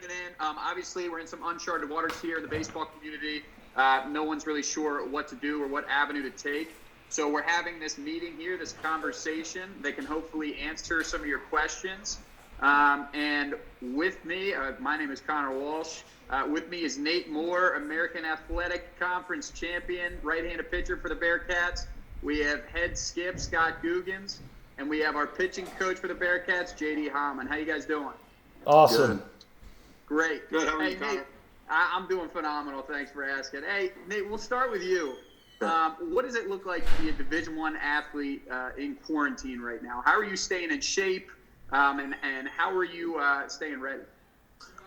in. Obviously, we're in some uncharted waters here in the baseball community. No one's really sure what to do or what avenue to take. So we're having this meeting here, this conversation that can hopefully answer some of your questions. And with me, my name is Connor Walsh. With me is Nate Moore, American Athletic Conference champion, right-handed pitcher for the Bearcats. We have head skip Scott Googins, and we have our pitching coach for the Bearcats, JD Heilmann. How you guys doing? Awesome. Good. Great. Good. How are Hey, you, Connor? Nate, I'm doing phenomenal. Thanks for asking. Hey, Nate, we'll start with you. What does it look like to be a Division I athlete in quarantine right now? How are you staying in shape, and how are you staying ready?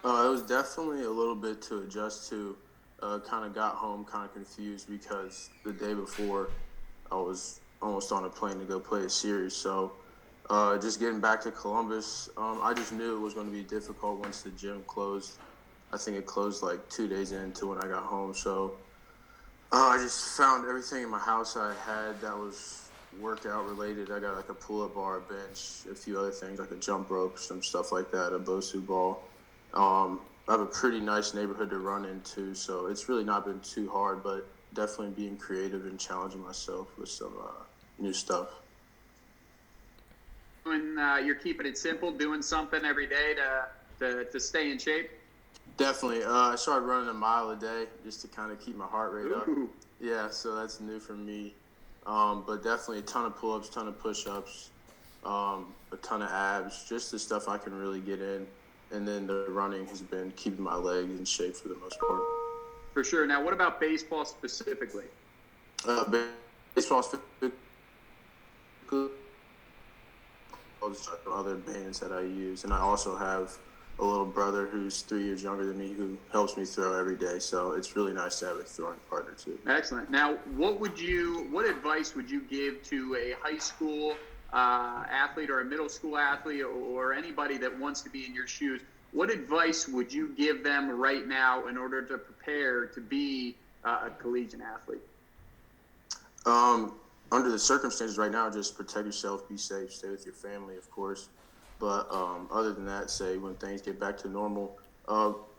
It was definitely a little bit to adjust to. Kind of got home kind of confused because the day before I was almost on a plane to go play a series. So just getting back to Columbus, I just knew it was going to be difficult once the gym closed. I think it closed like 2 days into when I got home. So I just found everything in my house I had that was workout related. I got like a pull-up bar, a bench, a few other things like a jump rope, some stuff like that, a Bosu ball. I have a pretty nice neighborhood to run into, so it's really not been too hard, but definitely being creative and challenging myself with some new stuff. When you're keeping it simple, doing something every day to stay in shape? Definitely. I started running a mile a day just to kind of keep my heart rate up. Ooh. Yeah, so that's new for me. But definitely a ton of pull-ups, ton of push-ups, a ton of abs, just the stuff I can really get in. And then the running has been keeping my legs in shape for the most part. For sure. Now, what about baseball specifically? Baseball specifically, other bands that I use. And I also have a little brother who's 3 years younger than me who helps me throw every day. So it's really nice to have a throwing partner too. Excellent. Now, what advice would you give to a high school athlete or a middle school athlete or anybody that wants to be in your shoes? What advice would you give them right now in order to prepare to be a collegiate athlete? Under the circumstances right now, just protect yourself, be safe, stay with your family, of course. But other than that, say when things get back to normal,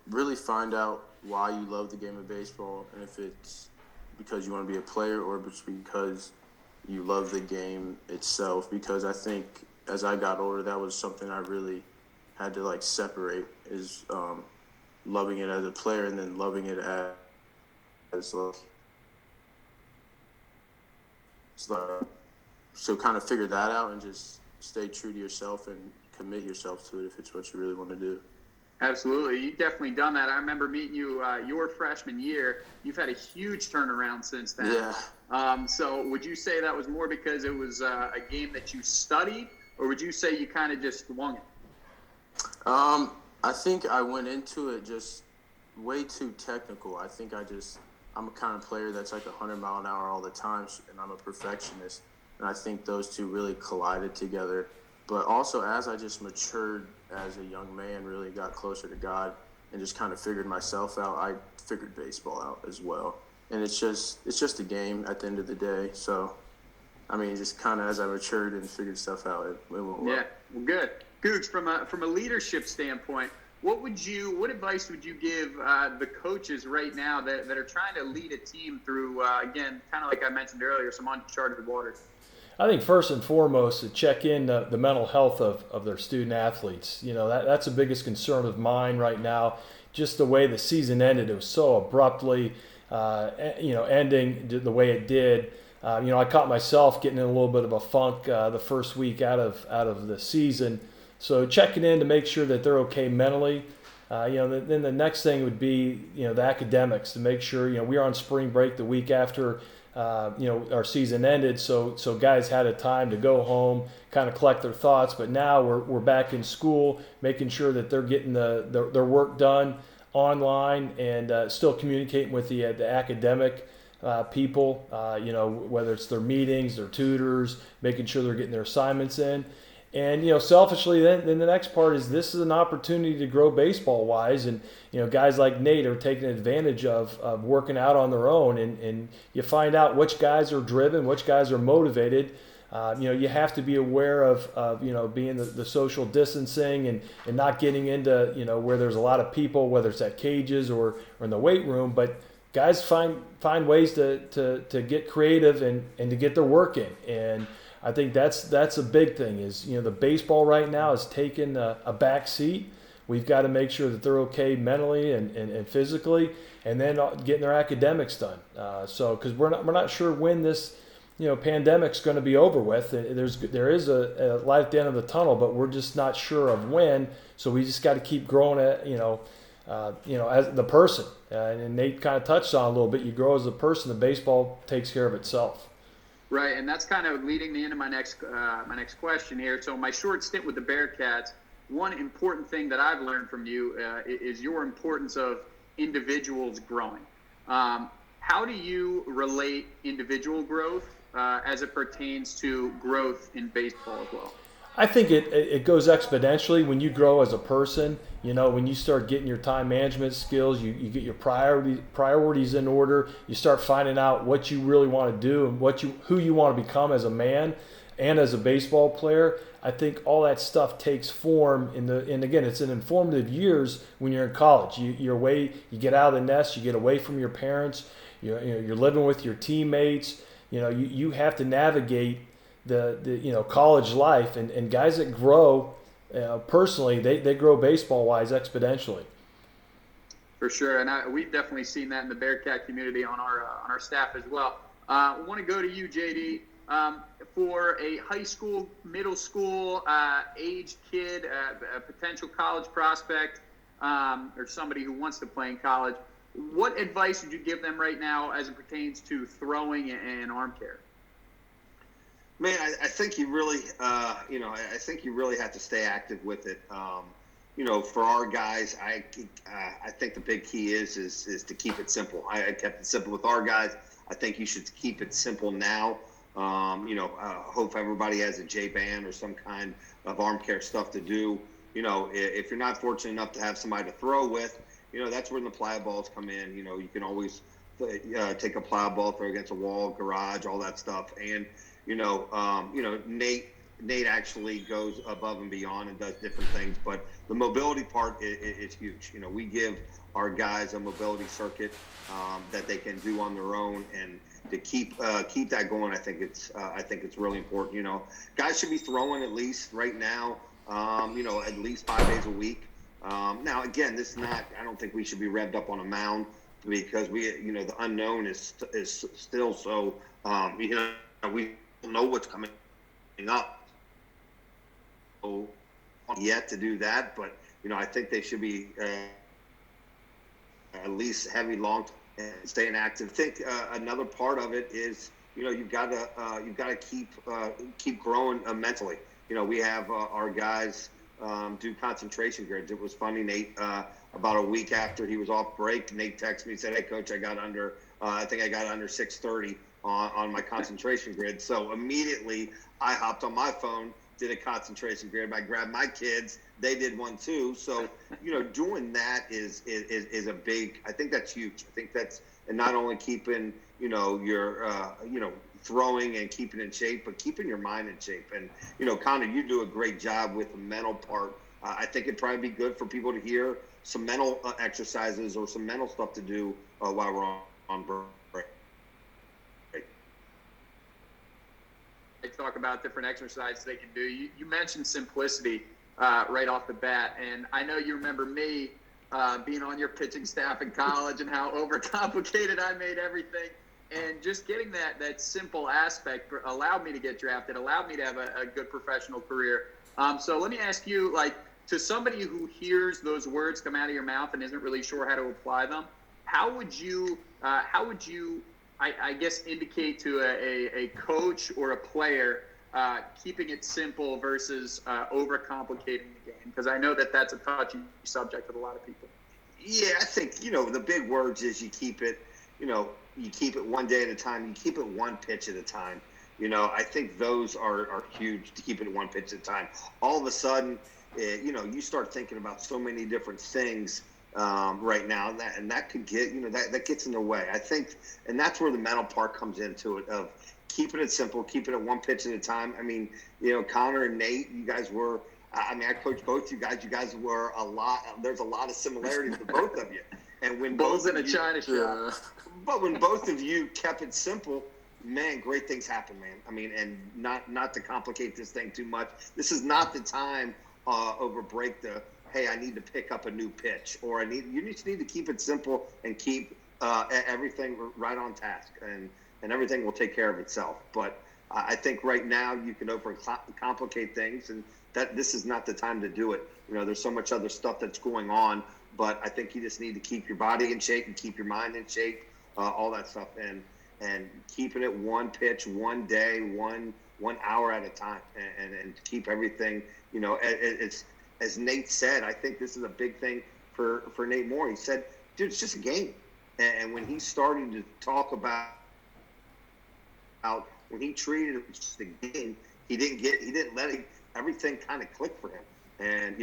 really find out why you love the game of baseball, and if it's because you want to be a player or if it's because you love the game itself. Because I think as I got older, that was something I really had to like separate, is loving it as a player and then loving it as so kind of figure that out and just stay true to yourself and commit yourself to it if it's what you really want to do. Absolutely. You've definitely done that. I remember meeting you your freshman year. You've had a huge turnaround since then. Yeah. So would you say that was more because it was a game that you studied, or would you say you kind of just swung it? I think I went into it just way too technical. I think I'm a kind of player that's like 100 mile an hour all the time, and I'm a perfectionist. And I think those two really collided together. But also as I just matured as a young man, really got closer to God and just kind of figured myself out, I figured baseball out as well. And it's just a game at the end of the day. So, I mean, just kind of as I matured and figured stuff out, it went well. Yeah, well, good. Gooch, from a leadership standpoint, what advice would you give the coaches right now that are trying to lead a team through, again, kind of like I mentioned earlier, some uncharted waters? I think first and foremost to check in the mental health of their student athletes. You know, that's the biggest concern of mine right now. Just the way the season ended, it was so abruptly, ending the way it did. I caught myself getting in a little bit of a funk the first week out of the season. So checking in to make sure that they're okay mentally. Then the next thing would be, the academics, to make sure, we are on spring break the week after, our season ended. So guys had a time to go home, kind of collect their thoughts. But now we're back in school, making sure that they're getting their work done online and still communicating with the academic people, whether it's their meetings, their tutors, making sure they're getting their assignments in. And, selfishly, then the next part is this is an opportunity to grow baseball-wise. And, guys like Nate are taking advantage of working out on their own. And you find out which guys are driven, which guys are motivated. You have to be aware of being the social distancing and not getting into, where there's a lot of people, whether it's at cages or in the weight room. But guys find ways to get creative and to get their work in. And I think that's a big thing is, the baseball right now is taking a back seat. We've got to make sure that they're okay mentally and physically, and then getting their academics done. Because we're not sure when this pandemic's going to be over with. There is a light at the end of the tunnel, but we're just not sure of when. So we just got to keep growing at as the person. And Nate kind of touched on it a little bit. You grow as a person, the baseball takes care of itself. Right, and that's kind of leading me into my next question here. So my short stint with the Bearcats, one important thing that I've learned from you is your importance of individuals growing. How do you relate individual growth as it pertains to growth in baseball as well? I think it goes exponentially when you grow as a person. When you start getting your time management skills, you get your priorities in order. You start finding out what you really want to do and who you want to become as a man and as a baseball player. I think all that stuff takes form and again, it's in informative years when you're in college. You're away, you get out of the nest, you get away from your parents. You're living with your teammates. You have to navigate the college life, and guys that grow personally, they grow baseball wise exponentially. For sure, and we've definitely seen that in the Bearcat community on our staff as well. I want to go to you, JD. For a high school, middle school aged kid, a potential college prospect, or somebody who wants to play in college, what advice would you give them right now as it pertains to throwing and arm care? Man, I think you really, I think you really have to stay active with it. For our guys, I think the big key is to keep it simple. I kept it simple with our guys. I think you should keep it simple now. Hope everybody has a J-band or some kind of arm care stuff to do. If you're not fortunate enough to have somebody to throw with, that's where the plyo balls come in. You can always take a plyo ball, throw against a wall, garage, all that stuff. And Nate actually goes above and beyond and does different things, but the mobility part is huge. We give our guys a mobility circuit that they can do on their own, and to keep that going, I think it's really important. Guys should be throwing at least right now, at least 5 days a week. Now again, I don't think we should be revved up on a mound because the unknown is still so, we don't know what's coming up. So yet to do that, but I think they should be at least heavy long and staying active. I think another part of it is you've got to keep growing mentally. We have our guys do concentration grids. It was funny, Nate. About a week after he was off break, Nate texted me and said, "Hey, Coach, I got under 630 on my concentration grid." So immediately I hopped on my phone, did a concentration grid. I grabbed my kids; they did one too. So doing that is a big. I think that's huge. I think that's, and not only keeping your throwing and keeping in shape, but keeping your mind in shape. And Connor, you do a great job with the mental part. I think it'd probably be good for people to hear some mental exercises or some mental stuff to do while we're on break. They talk about different exercises they can do. You mentioned simplicity right off the bat, and I know you remember me being on your pitching staff in college and how overcomplicated I made everything. And just getting that simple aspect allowed me to get drafted, allowed me to have a good professional career. So let me ask you, to somebody who hears those words come out of your mouth and isn't really sure how to apply them, how would you I guess indicate to a coach or a player keeping it simple versus overcomplicating the game? Because I know that's a touchy subject with a lot of people. Yeah, I think the big words is you keep it one day at a time. You keep it one pitch at a time. I think those are huge, to keep it one pitch at a time. All of a sudden, you start thinking about so many different things right now, and that could get, that gets in the way. I think, and that's where the mental part comes into it, of keeping it simple, keeping it one pitch at a time. I mean, Connor and Nate, you guys were. I mean, I coached both you guys. You guys were a lot. There's a lot of similarities to both of you. And when Bulls both in a of you, China shop. but when both of you kept it simple, man, great things happen, man. I mean, and not to complicate this thing too much. This is not the time over break to, hey, I need to pick up a new pitch, or you just need to keep it simple and keep everything right on task, and everything will take care of itself. But I think right now you can overcomplicate things, and that this is not the time to do it. There's so much other stuff that's going on, but I think you just need to keep your body in shape and keep your mind in shape, all that stuff, and keeping it one pitch, one day, 1 hour at a time, and keep everything. It's, as Nate said, I think this is a big thing for Nate Moore. He said, dude, it's just a game. And when he started to talk about when he treated it just a game, he didn't let everything kind of click for him. And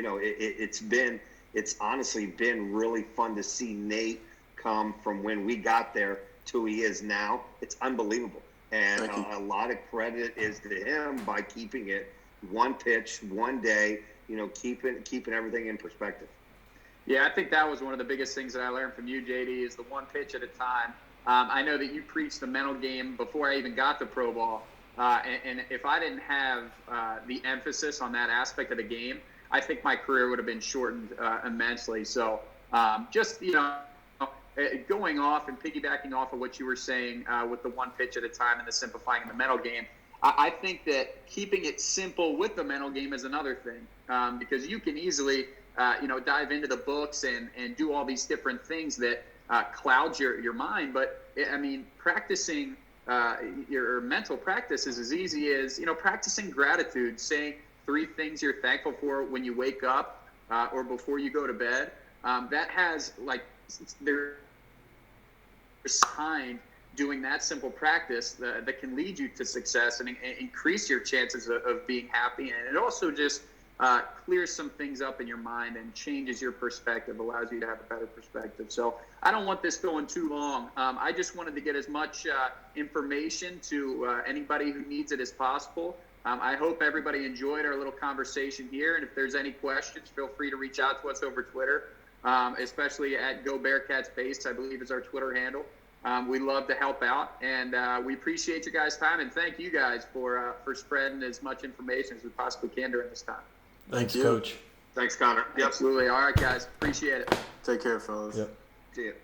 it's honestly been really fun to see Nate come from when we got there to who he is now. It's unbelievable. And a lot of credit is to him by keeping it one pitch, one day, keeping everything in perspective. Yeah, I think that was one of the biggest things that I learned from you, JD, is the one pitch at a time. I know that you preached the mental game before I even got to pro ball. And if I didn't have the emphasis on that aspect of the game, I think my career would have been shortened immensely. So just, going off and piggybacking off of what you were saying with the one pitch at a time and the simplifying the mental game, I think that keeping it simple with the mental game is another thing, because you can easily, dive into the books and do all these different things that clouds your mind. But I mean, practicing your mental practice is as easy as, practicing gratitude, saying 3 things you're thankful for when you wake up or before you go to bed. That has there's kind doing that simple practice that can lead you to success and increase your chances of being happy. And it also just clears some things up in your mind and changes your perspective, allows you to have a better perspective. So I don't want this going too long. I just wanted to get as much information to anybody who needs it as possible. I hope everybody enjoyed our little conversation here. And if there's any questions, feel free to reach out to us over Twitter, especially at Go Bearcats Base, I believe is our Twitter handle. We love to help out, and we appreciate your guys' time, and thank you guys for spreading as much information as we possibly can during this time. Thanks, Coach. Thanks, Connor. Yep. Absolutely. All right, guys. Appreciate it. Take care, fellas. Yep. See you.